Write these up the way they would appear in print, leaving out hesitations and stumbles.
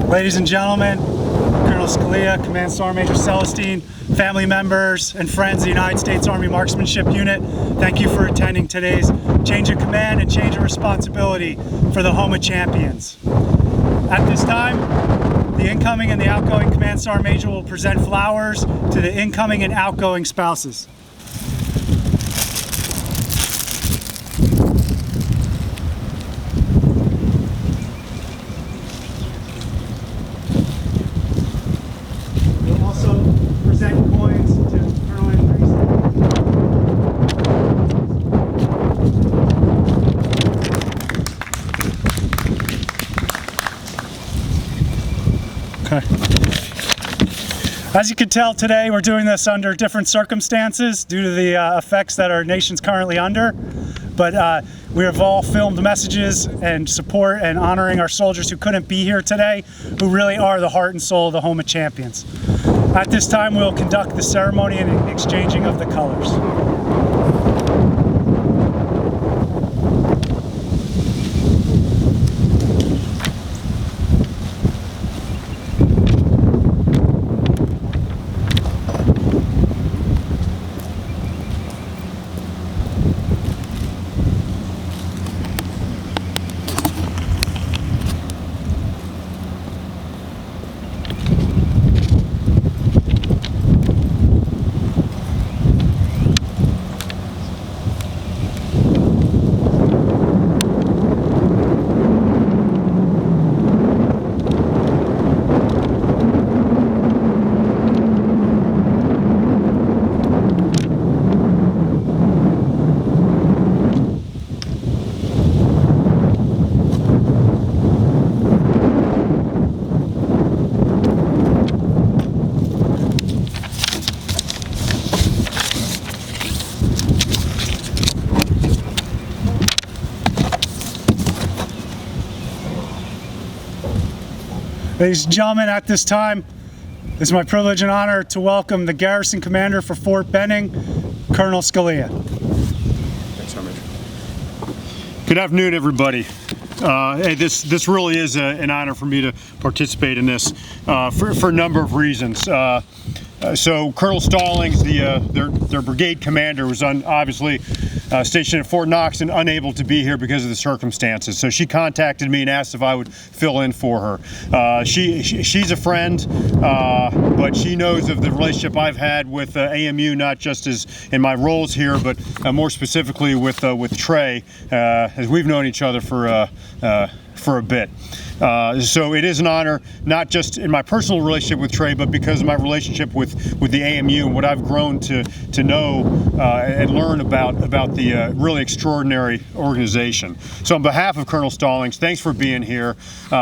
Ladies and gentlemen, Colonel Scalia, Command Sergeant Major Celestine, family members and friends of the United States Army Marksmanship Unit, thank you for attending today's change of command and change of responsibility for the home of champions. At this time, the incoming and the outgoing Command Sergeant Major will present flowers to the incoming and outgoing spouses. We'll also present coins to Colonel Andreasen. Okay. As you can tell today, we're doing this under different circumstances due to the effects that our nation's currently under. But we have all filmed messages and support and honoring our soldiers who couldn't be here today, who really are the heart and soul of the home of champions. At this time, we'll conduct the ceremony and exchanging of the colors. Ladies and gentlemen, at this time, it's my privilege and honor to welcome the Garrison Commander for Fort Benning, Colonel Scalia. Thanks, Sergeant. Good afternoon, everybody. Hey, this really is an honor for me to participate in this for a number of reasons. So Colonel Stallings, their brigade commander, was obviously stationed at Fort Knox and unable to be here because of the circumstances. So she contacted me and asked if I would fill in for her. She's a friend, but she knows of the relationship I've had with AMU, not just as in my roles here, but more specifically with Trey, as we've known each other for a bit. So it is an honor, not just in my personal relationship with Trey, but because of my relationship with the AMU and what I've grown to know and learn about the really extraordinary organization. So on behalf of Colonel Stallings, thanks for being here.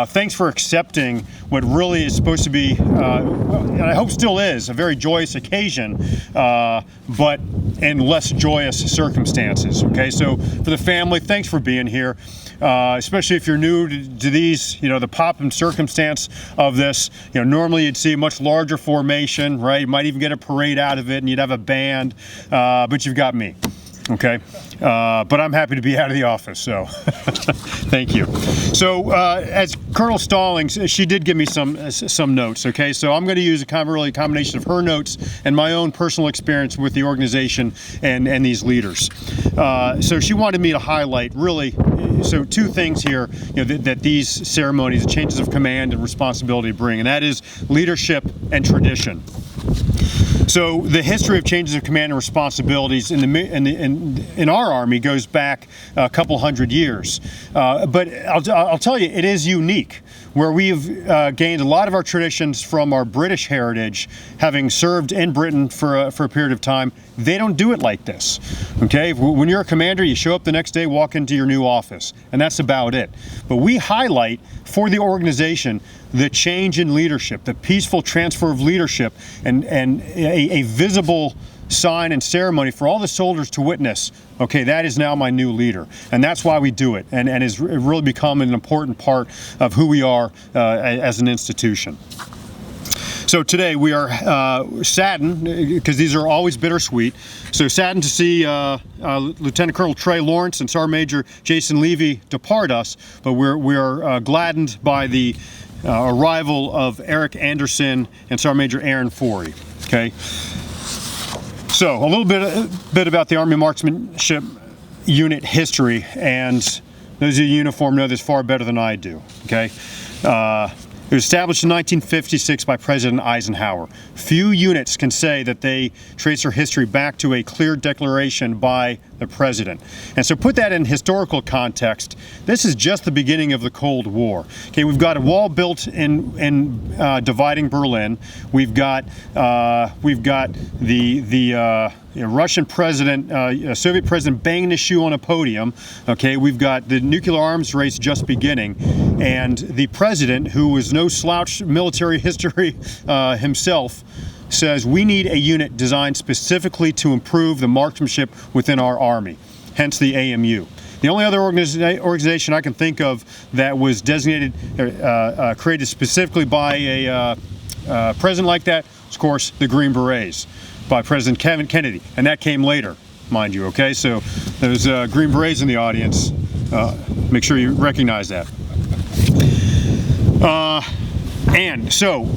Thanks for accepting what really is supposed to be, and I hope still is, a very joyous occasion, but in less joyous circumstances. Okay, so for the family, thanks for being here. Especially if you're new to these, the pop and circumstance of this. Normally you'd see a much larger formation, right? You might even get a parade out of it, and you'd have a band, but you've got me. Okay, but I'm happy to be out of the office, so thank you. So as Colonel Stallings, she did give me some notes. Okay, so I'm going to use a combination of her notes and my own personal experience with the organization and these leaders. So she wanted me to highlight really, so two things here, that these ceremonies, the changes of command and responsibility bring, and that is leadership and tradition. So the history of changes of command and responsibilities in our Army goes back a couple hundred years. But I'll tell you, it is unique, where we've gained a lot of our traditions from our British heritage, having served in Britain for a period of time. They don't do it like this. Okay, when you're a commander, you show up the next day, walk into your new office, and that's about it. But we highlight for the organization the change in leadership, the peaceful transfer of leadership, and a visible sign and ceremony for all the soldiers to witness. Okay, that is now my new leader, and that's why we do it, and has really become an important part of who we are as an institution. So today we are saddened, because these are always bittersweet, so saddened to see Lieutenant Colonel Trey Lawrence and Sergeant Major Jason Levy depart us, but we are gladdened by the arrival of Erik Andreasen and Sergeant Major Aaron Forry. Okay, so a little bit about the Army Marksmanship Unit history, and those of you in uniform know this far better than I do. Okay. It was established in 1956 by President Eisenhower. Few units can say that they trace their history back to a clear declaration by the President. And so put that in historical context, this is just the beginning of the Cold War. Okay, we've got a wall built in dividing Berlin. We've got the Russian president, Soviet president banging his shoe on a podium. Okay, we've got the nuclear arms race just beginning, and the president, who was no slouch military history himself, says we need a unit designed specifically to improve the marksmanship within our Army, hence the AMU. The only other organization I can think of that was designated, created specifically by a president like that is, of course, the Green Berets by President Kennedy, and that came later, mind you, okay? So there's Green Berets in the audience. Make sure you recognize that. And so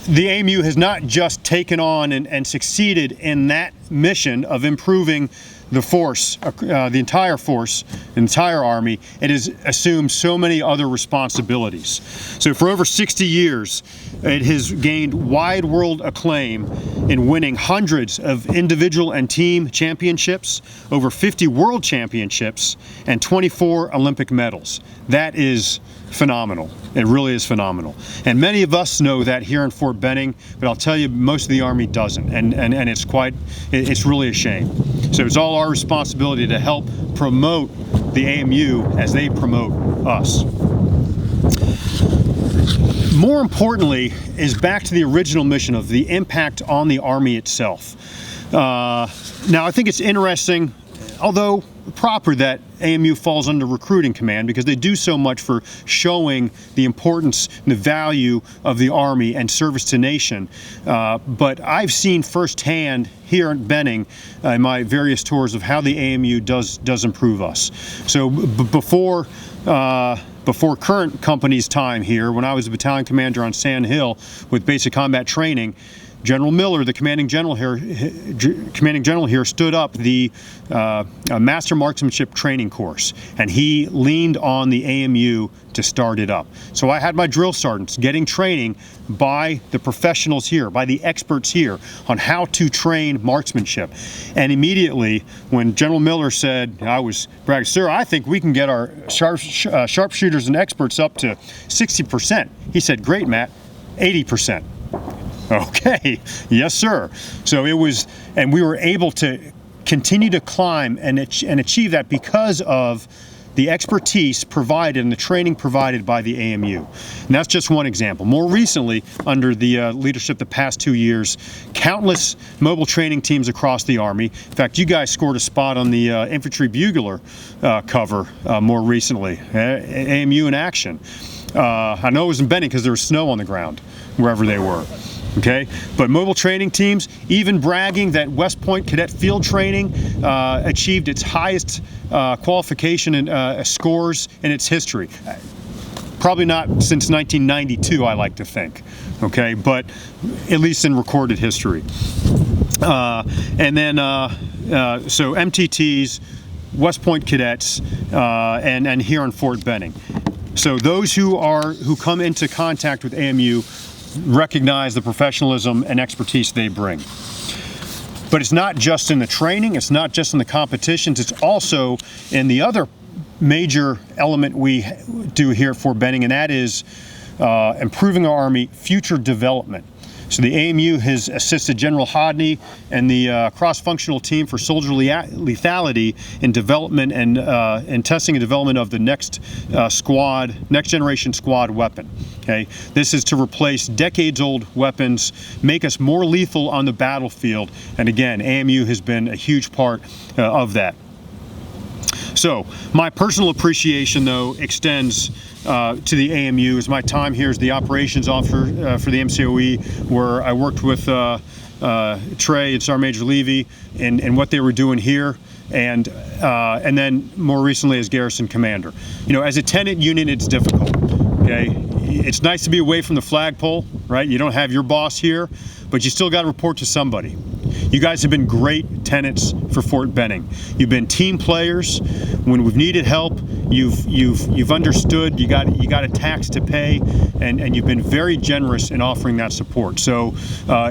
the AMU has not just taken on and succeeded in that mission of improving the force, the entire force, the entire Army. It has assumed so many other responsibilities. So for over 60 years, it has gained wide world acclaim in winning hundreds of individual and team championships, over 50 world championships, and 24 Olympic medals. That is phenomenal. It really is phenomenal. And many of us know that here in Fort Benning, but I'll tell you, most of the Army doesn't. And it's really a shame. So it's all our responsibility to help promote the AMU as they promote us. More importantly is back to the original mission of the impact on the Army itself. Now, I think it's interesting, although proper, that AMU falls under Recruiting Command, because they do so much for showing the importance and the value of the Army and service to nation. But I've seen firsthand here in Benning, in my various tours, of how the AMU does improve us. So before current company's time here, when I was a battalion commander on Sand Hill with basic combat training, General Miller, the commanding general here, stood up the Master Marksmanship Training Course, and he leaned on the AMU to start it up. So I had my drill sergeants getting training by the professionals here, by the experts here, on how to train marksmanship. And immediately, when General Miller said, I was bragging, sir, I think we can get our sharpshooters and experts up to 60%. He said, great, Matt, 80%. Okay, yes, sir. So it was, and we were able to continue to climb and achieve that because of the expertise provided and the training provided by the AMU. And that's just one example. More recently, under the leadership the past 2 years, countless mobile training teams across the Army. In fact, you guys scored a spot on the Infantry Bugler cover more recently. AMU in action. I know it was in Benning because there was snow on the ground wherever they were. Okay, but mobile training teams even bragging that West Point Cadet Field Training achieved its highest qualification and scores in its history. Probably not since 1992, I like to think. Okay, but at least in recorded history. And then so MTTs, West Point Cadets, and here in Fort Benning. So those who come into contact with AMU recognize the professionalism and expertise they bring. But it's not just in the training, it's not just in the competitions, it's also in the other major element we do here at Fort Benning, and that is improving our Army future development. So the AMU has assisted General Hodney and the cross-functional team for soldier lethality in development and in testing and development of the next generation squad weapon. Okay, this is to replace decades-old weapons, make us more lethal on the battlefield, and again, AMU has been a huge part of that. So my personal appreciation, though, extends to the AMU, as my time here as the operations officer for the MCOE, where I worked with Trey and Sergeant Major Levy and what they were doing here, and then more recently as garrison commander. You know, as a tenant unit, it's difficult. Okay, it's nice to be away from the flagpole, right? You don't have your boss here, but you still got to report to somebody. You guys have been great tenants for Fort Benning. You've been team players. When we've needed help, you've understood. You got a tax to pay, and you've been very generous in offering that support. So,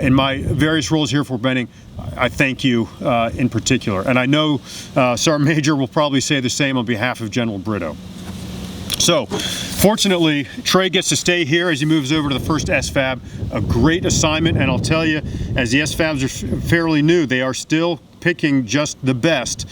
in my various roles here for Fort Benning, I thank you in particular, and I know Sergeant Major will probably say the same on behalf of General Brito. So, fortunately, Trey gets to stay here as he moves over to the first SFAB. A great assignment, and I'll tell you, as the SFABs are fairly new, they are still picking just the best.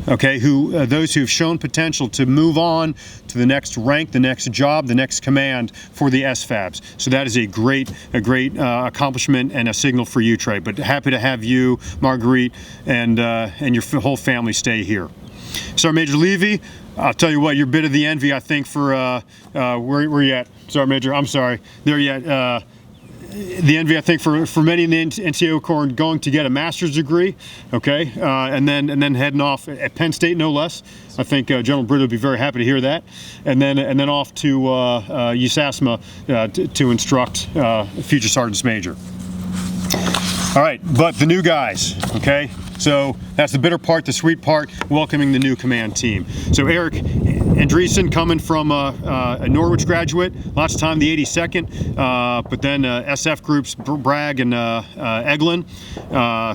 Okay, those who've shown potential to move on to the next rank, the next job, the next command for the SFABs. So that is a great accomplishment and a signal for you, Trey. But happy to have you, Marguerite, and your whole family stay here. Sergeant Major Levy, I'll tell you what, you're a bit of the envy, I think, for where you at, Sergeant Major? I'm sorry, there you at. The envy, I think, for many in the NCO Corps going to get a master's degree, okay, and then heading off at Penn State, no less. I think General Brito would be very happy to hear that, and then off to USAMU to instruct future sergeants major. All right, but the new guys, okay. So that's the bitter part, the sweet part, welcoming the new command team. So Erik, Andreasen coming from a Norwich graduate, lots of time the 82nd, but then SF groups, Bragg and Eglin.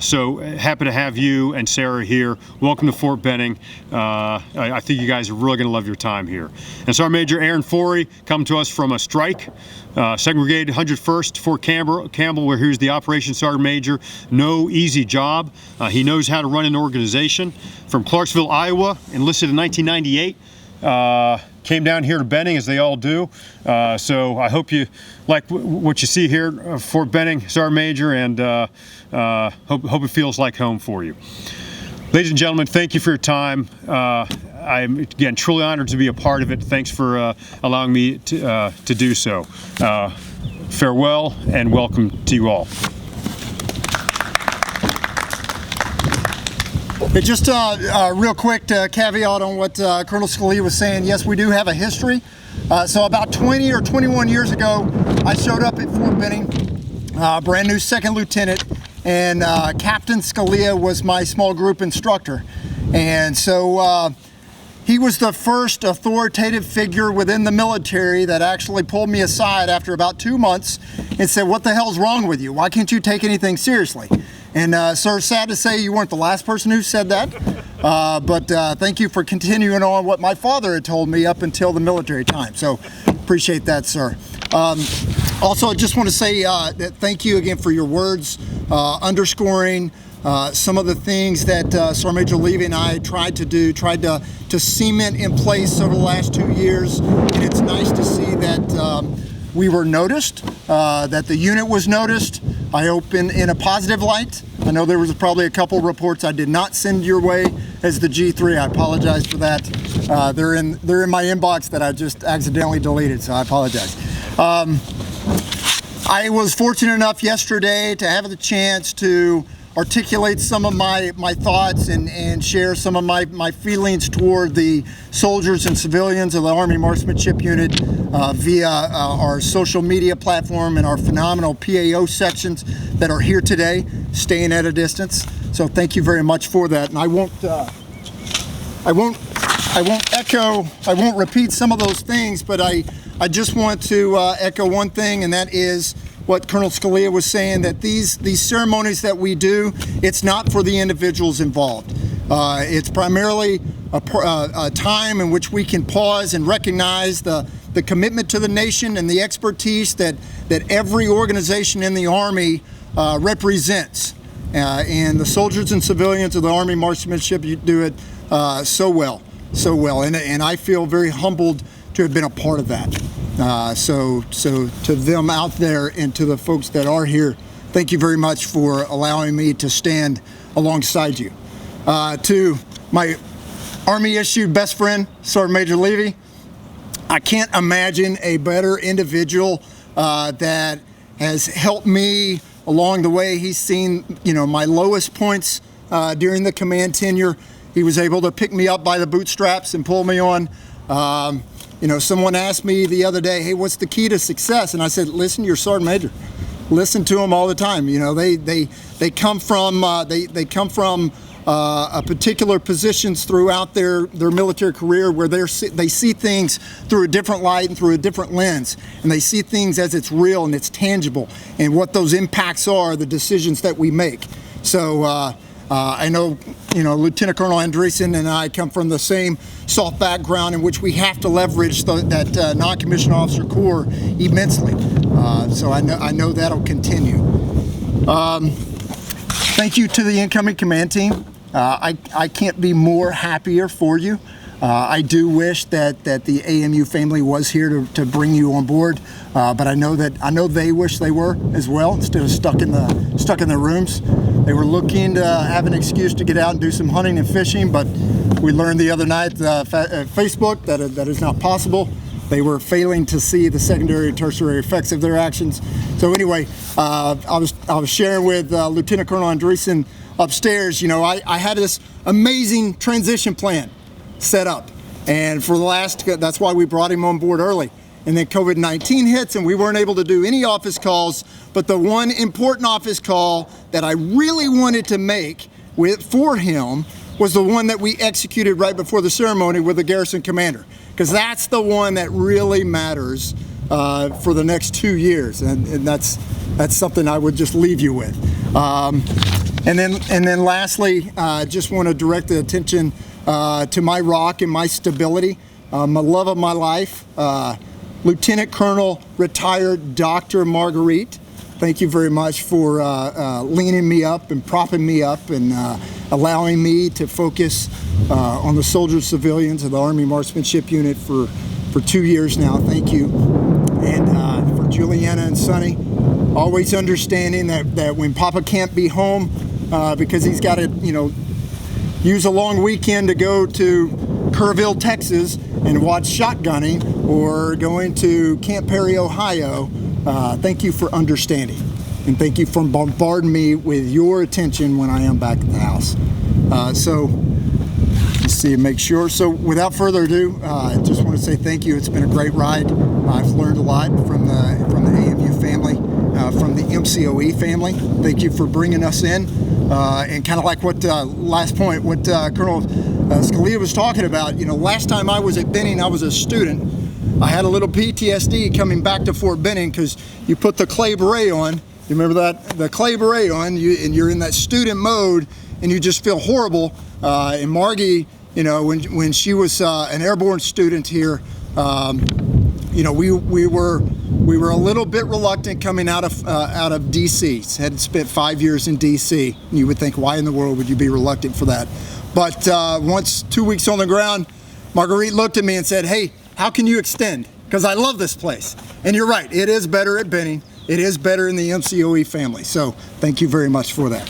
So happy to have you and Sarah here. Welcome to Fort Benning. I think you guys are really going to love your time here. And Sergeant Major Aaron Forry come to us from a strike. 2nd Brigade, 101st, Fort Campbell, where he's the Operations Sergeant Major. No easy job. He knows how to run an organization. From Clarksville, Iowa, enlisted in 1998. Came down here to Benning, as they all do. So I hope you like what you see here, Fort Benning, Sergeant Major, and hope it feels like home for you. Ladies and gentlemen, thank you for your time. I'm, again, truly honored to be a part of it. Thanks for allowing me to do so. Farewell and welcome to you all. Hey, just real quick to caveat on what Colonel Scalia was saying. Yes, we do have a history. So about 20 or 21 years ago, I showed up at Fort Benning, brand new 2nd Lieutenant, and Captain Scalia was my small group instructor. And so he was the first authoritative figure within the military that actually pulled me aside after about 2 months and said, "What the hell's wrong with you? Why can't you take anything seriously?" And sir, sad to say you weren't the last person who said that, but thank you for continuing on what my father had told me up until the military time. So appreciate that, sir. Also, I just want to say that thank you again for your words, underscoring some of the things that Sergeant Major Levy and I tried to cement in place over the last 2 years. And it's nice to see that we were noticed, that the unit was noticed. I hope in a positive light. I know there was probably a couple reports I did not send your way as the G3. I apologize for that. They're in my inbox that I just accidentally deleted, so I apologize. I was fortunate enough yesterday to have the chance to articulate some of my thoughts and share some of my feelings toward the soldiers and civilians of the Army Marksmanship Unit via our social media platform and our phenomenal PAO sections that are here today, staying at a distance. So thank you very much for that. And I won't repeat some of those things, but I just want to echo one thing, and that is what Colonel Scalia was saying, that these ceremonies that we do, it's not for the individuals involved. It's primarily a time in which we can pause and recognize the commitment to the nation and the expertise that every organization in the Army represents. And the soldiers and civilians of the Army Marksmanship, you do it so well. And I feel very humbled to have been a part of that. So to them out there and to the folks that are here, thank you very much for allowing me to stand alongside you. To my Army-issued best friend, Sergeant Major Levy, I can't imagine a better individual that has helped me along the way. He's seen, my lowest points during the command tenure. He was able to pick me up by the bootstraps and pull me on. someone asked me the other day, hey, what's the key to success? And I said, listen to your sergeant major. Listen to them all the time. They come from a particular positions throughout their military career where they see things through a different light and through a different lens, and they see things as it's real and it's tangible, and what those impacts are, the decisions that we make. So I know, Lieutenant Colonel Andreasen and I come from the same soft background in which we have to leverage that non-commissioned officer corps immensely. So I know that'll continue. Thank you to the incoming command team. I can't be more happier for you. I do wish that the AMU family was here to bring you on board, but I know they wish they were as well, instead of stuck in their rooms. They were looking to have an excuse to get out and do some hunting and fishing, but we learned the other night Facebook that is not possible. They were failing to see the secondary and tertiary effects of their actions. So anyway, I was sharing with Lieutenant Colonel Andreasen upstairs. I had this amazing transition plan set up, and that's why we brought him on board early. And then COVID-19 hits, and we weren't able to do any office calls. But the one important office call that I really wanted to make for him was the one that we executed right before the ceremony with the garrison commander, because that's the one that really matters for the next 2 years, and that's something I would just leave you with. And then lastly, just want to direct the attention to my rock and my stability, my love of my life, Lieutenant Colonel retired Dr. Marguerite. Thank you very much for leaning me up and propping me up and allowing me to focus on the soldiers, civilians of the Army Marksmanship Unit for 2 years now. Thank you. And for Juliana and Sonny, always understanding that when Papa can't be home because he's got to, use a long weekend to go to Kerrville, Texas and watch shotgunning, or going to Camp Perry, Ohio, thank you for understanding. And thank you for bombarding me with your attention when I am back at the house. So, let's see, make sure. So without further ado, I just want to say thank you. It's been a great ride. I've learned a lot from the AMU family, from the MCOE family. Thank you for bringing us in. And kind of like what last point, what Colonel Scalia was talking about, last time I was at Benning, I was a student. I had a little PTSD coming back to Fort Benning, because you put the clay beret on, you remember that? The clay beret on, and you're in that student mode, and you just feel horrible. And Margie, when she was an airborne student here, we were a little bit reluctant coming out of DC. Had spent 5 years in DC, and you would think, why in the world would you be reluctant for that? But once 2 weeks on the ground, Marguerite looked at me and said, hey, how can you extend? Because I love this place. And you're right, it is better at Benning. It is better in the MCOE family. So thank you very much for that.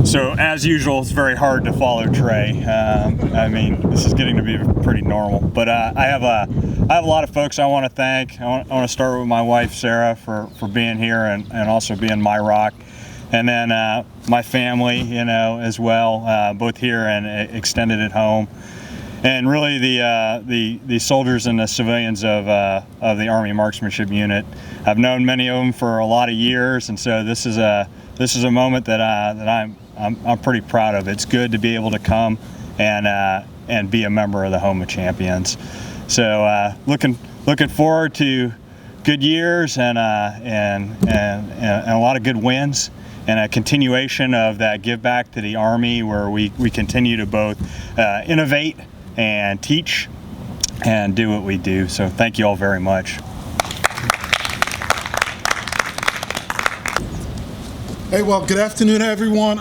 So as usual, it's very hard to follow Trey. This is getting to be pretty normal. But I have a lot of folks I want to thank. I want to start with my wife Sarah for being here and also being my rock, and then my family, as well, both here and extended at home, and really the soldiers and the civilians of the Army Marksmanship Unit. I've known many of them for a lot of years, and so this is a moment that I'm pretty proud of. It's good to be able to come and be a member of the Home of Champions. So looking forward to good years and a lot of good wins, and a continuation of that give back to the Army, where we continue to both innovate and teach and do what we do. So thank you all very much. Hey, well, good afternoon, everyone.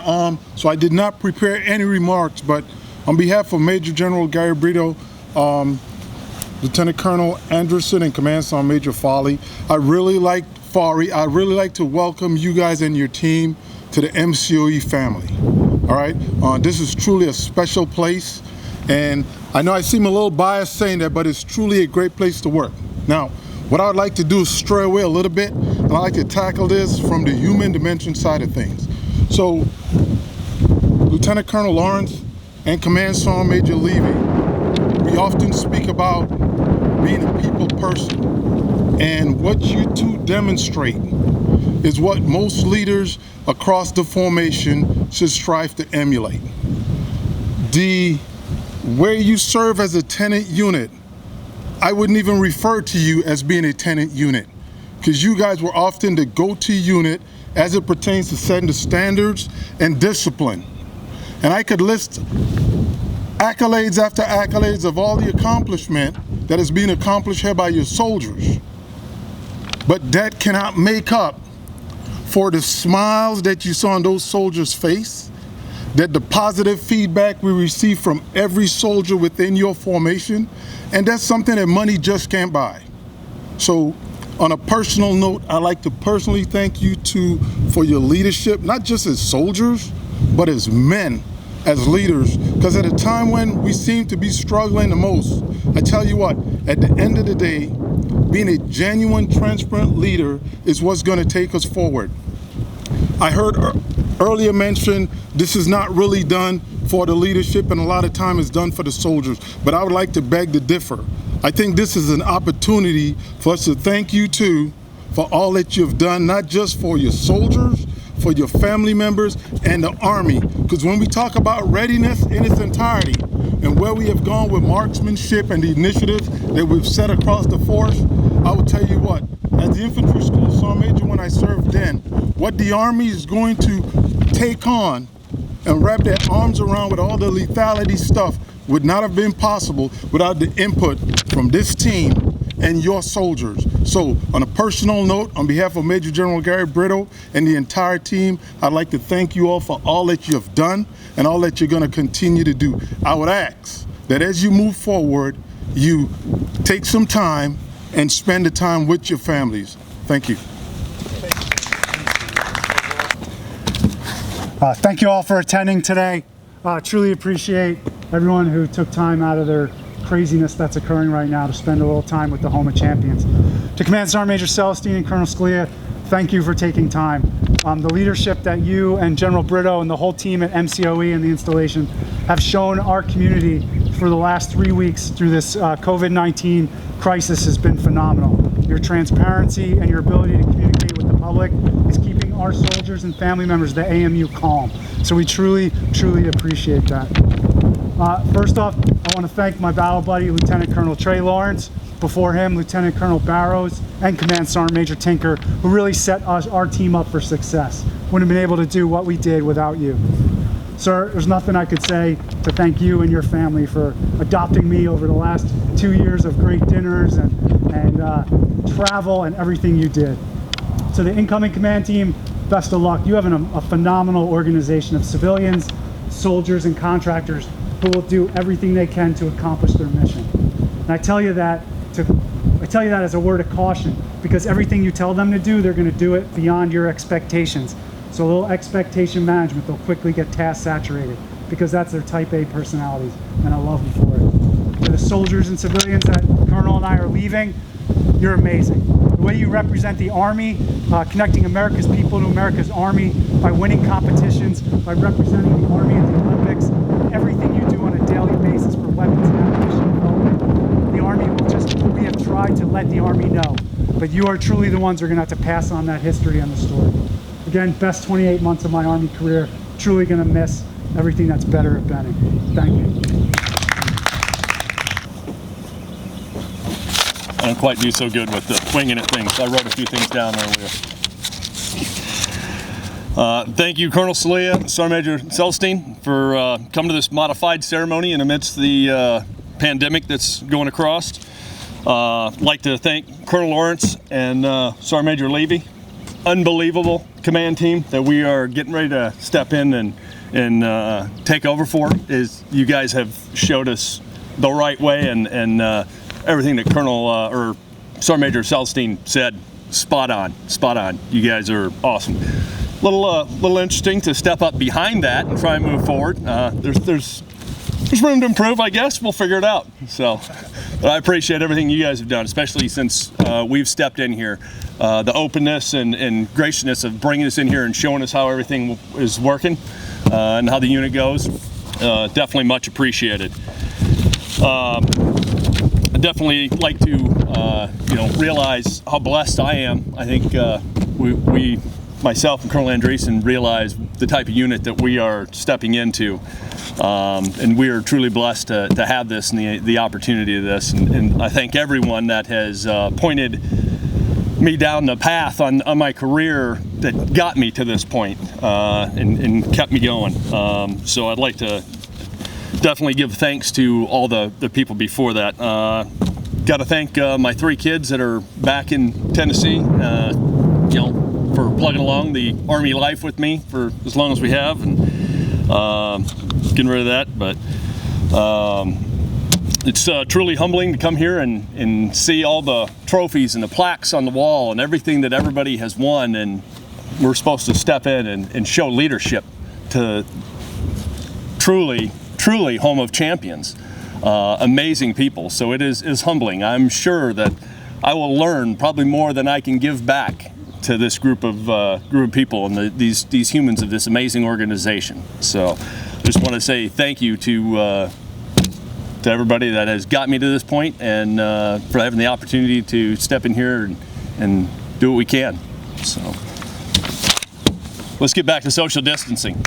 So I did not prepare any remarks, but on behalf of Major General Gary Brito, Lieutenant Colonel Andreasen, and Command Sergeant Major Forry, I'd really like to welcome you guys and your team to the MCOE family. All right, this is truly a special place, and I know I seem a little biased saying that, but it's truly a great place to work. Now, what I would like to do is stray away a little bit, and I'd like to tackle this from the human dimension side of things. So, Lieutenant Colonel Lawrence and Command Sergeant Major Levy, we often speak about being a people person. And what you two demonstrate is what most leaders across the formation should strive to emulate. Where you serve as a tenant unit, I wouldn't even refer to you as being a tenant unit, because you guys were often the go-to unit as it pertains to setting the standards and discipline. And I could list accolades after accolades of all the accomplishment that is being accomplished here by your soldiers. But that cannot make up for the smiles that you saw on those soldiers' face, that the positive feedback we receive from every soldier within your formation, and that's something that money just can't buy. So on a personal note, I'd like to personally thank you two for your leadership, not just as soldiers, but as men, as leaders, because at a time when we seem to be struggling the most, I tell you what, at the end of the day, being a genuine, transparent leader is what's going to take us forward. I heard earlier mentioned this is not really done for the leadership, and a lot of time is done for the soldiers, but I would like to beg to differ. I think this is an opportunity for us to thank you two for all that you've done, not just for your soldiers, for your family members and the Army. Because when we talk about readiness in its entirety and where we have gone with marksmanship and the initiatives that we've set across the force, I will tell you what, as the infantry school sergeant major when I served then, what the Army is going to take on and wrap their arms around with all the lethality stuff would not have been possible without the input from this team and your soldiers. So on a personal note, on behalf of Major General Gary Brito and the entire team, I'd like to thank you all for all that you have done and all that you're going to continue to do. I would ask that as you move forward, you take some time and spend the time with your families. Thank you. Thank you all for attending today. Truly appreciate everyone who took time out of their craziness that's occurring right now to spend a little time with the home of champions. To Command Sergeant Major Celestine and Colonel Scalia, thank you for taking time. The leadership that you and General Brito and the whole team at MCOE and the installation have shown our community for the last 3 weeks through this COVID-19 crisis has been phenomenal. Your transparency and your ability to communicate with the public is keeping our soldiers and family members, the AMU, calm. So we truly, truly appreciate that. First off, I want to thank my battle buddy, Lieutenant Colonel Trey Lawrence. Before him, Lieutenant Colonel Barrows and Command Sergeant Major Tinker, who really set our team up for success. Wouldn't have been able to do what we did without you. Sir, there's nothing I could say to thank you and your family for adopting me over the last 2 years of great dinners and travel and everything you did. To the incoming command team, best of luck. You have a phenomenal organization of civilians, soldiers, and contractors who will do everything they can to accomplish their mission. And I tell you that as a word of caution, because everything you tell them to do, they're going to do it beyond your expectations. So a little expectation management, they'll quickly get task saturated, because that's their type A personalities, and I love them for it. To the soldiers and civilians that Colonel and I are leaving, you're amazing. The way you represent the Army, connecting America's people to America's Army, by winning competitions, by representing the Army at the Olympics, everything you do on a daily basis for weapons and ammunition development, the Army will just, we have tried to let the Army know, but you are truly the ones who are going to have to pass on that history and the story. Again, best 28 months of my Army career, truly going to miss everything that's better at Benning. Thank you. I don't quite do so good with the winging it things. I wrote a few things down earlier. Thank you, Colonel Scalia, Sergeant Major Celestine, for coming to this modified ceremony in amidst the pandemic that's going across. I'd like to thank Colonel Lawrence and Sergeant Major Levy. Unbelievable command team that we are getting ready to step in and take over for. Is you guys have showed us the right way, and everything that Colonel or Sergeant Major Celestine said, spot on. You guys are awesome. Little interesting to step up behind that and try and move forward. There's room to improve, I guess. We'll figure it out. So, but I appreciate everything you guys have done, especially since we've stepped in here. The openness and graciousness of bringing us in here and showing us how everything is working and how the unit goes. definitely much appreciated. I definitely like to, realize how blessed I am. I think we, myself and Colonel Andreasen, realize the type of unit that we are stepping into. And we are truly blessed to have this and the opportunity of this. And I thank everyone that has pointed me down the path on my career that got me to this point, and kept me going. So I'd like to definitely give thanks to all the people before that. Got to thank my 3 kids that are back in Tennessee, for plugging along the Army life with me for as long as we have, and getting rid of that. But it's truly humbling to come here and see all the trophies and the plaques on the wall and everything that everybody has won, and we're supposed to step in and show leadership to truly home of champions, amazing people. So it is humbling. I'm sure that I will learn probably more than I can give back to this group of people and these humans of this amazing organization. So just want to say thank you to everybody that has got me to this point, and for having the opportunity to step in here and do what we can. So let's get back to social distancing.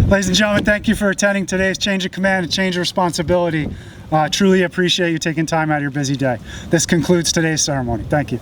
Ladies and gentlemen, thank you for attending today's Change of Command and Change of Responsibility. Truly appreciate you taking time out of your busy day. This concludes today's ceremony. Thank you.